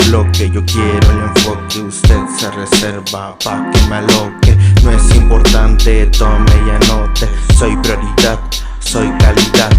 bloque, yo quiero el enfoque. Usted se reserva pa' que me aloque. No es importante, tome y anote. Soy prioridad, soy calidad.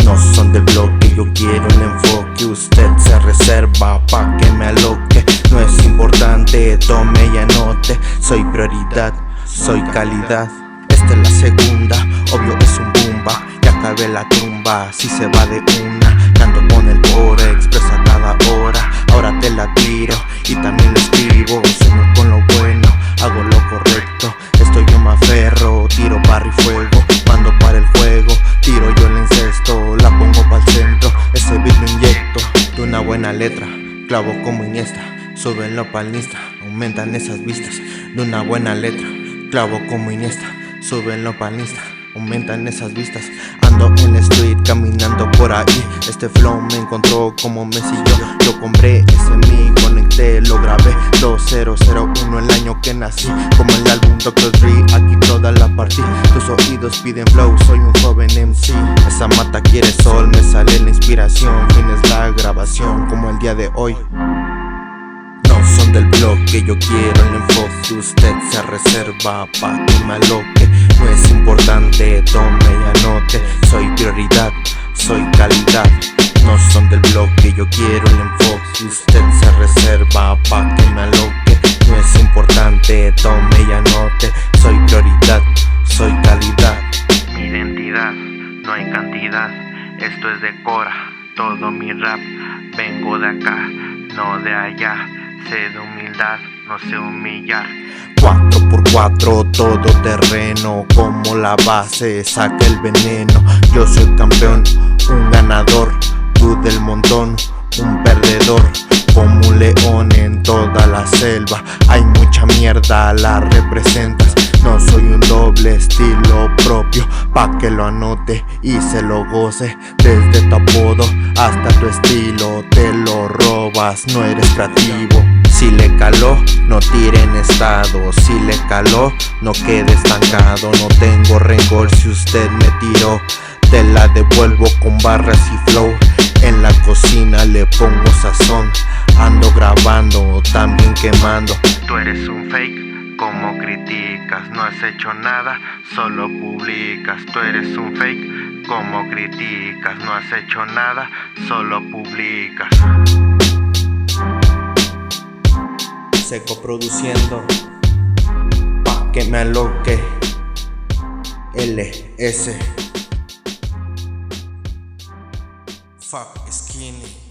No son del bloque, yo quiero el enfoque. Usted se reserva pa' que me aloque. No es importante, tome y anote. Soy prioridad, soy calidad. Esta es la segunda, obvio es un bumba. Ya acabé la tumba, si se va de una. Canto con el core, expresa cada hora. Ahora te la tiro y también lo escribo. Sueño con lo bueno, hago lo correcto. Esto yo me aferro, tiro barra y fuego. Mando para el juego, tiro yo el encesto. La pongo para el centro, ese beat lo inyecto. De una buena letra, clavo como Iniesta. Súbenlo pa'l Insta, aumentan esas vistas. De una buena letra, clavo como Iniesta. Súbenlo pa'l Insta, aumentan esas vistas. Ando en la street, caminando por ahí. Este flow me encontró como Messi. Yo compré ese mi, conecté, lo grabé 2001 el año que nací. Como el álbum Dr. Dre, aquí toda la partí. Tus oídos piden flow, soy un joven MC. Esa mata quiere sol, me sale la inspiración. Fin es la grabación, como el día de hoy. No son del bloque, yo quiero el enfoque. Usted se reserva pa' que me aloque. No es importante, tome y anote. Soy prioridad, soy calidad. No son del bloque, yo quiero el enfoque. Usted se reserva pa' que me aloque. No es importante, tome y anote. Soy prioridad, soy calidad. Mi identidad, no hay cantidad. Esto es de Cora, todo mi rap. Vengo de acá, no de allá. Sé de humildad, no sé humillar. 4x4, todo terreno. Como la base, saca el veneno. Yo soy campeón, un ganador. Tú del montón, un perdedor. Como un león en toda la selva. Hay mucha mierda, la representas. No soy un doble, estilo propio. Pa' que lo anote y se lo goce. Desde tu apodo hasta tu estilo. Te lo robas, no eres creativo. Si le caló, no tire en estado. Si le caló, no quede estancado. No tengo rencor si usted me tiró. Te la devuelvo con barras y flow. En la cocina le pongo sazón. Ando grabando, también quemando. Tú eres un fake, como criticas. No has hecho nada, solo publicas. Tú eres un fake, como criticas. No has hecho nada, solo publicas. Seco produciendo pa' que me aloque. LS Fuck Skinny.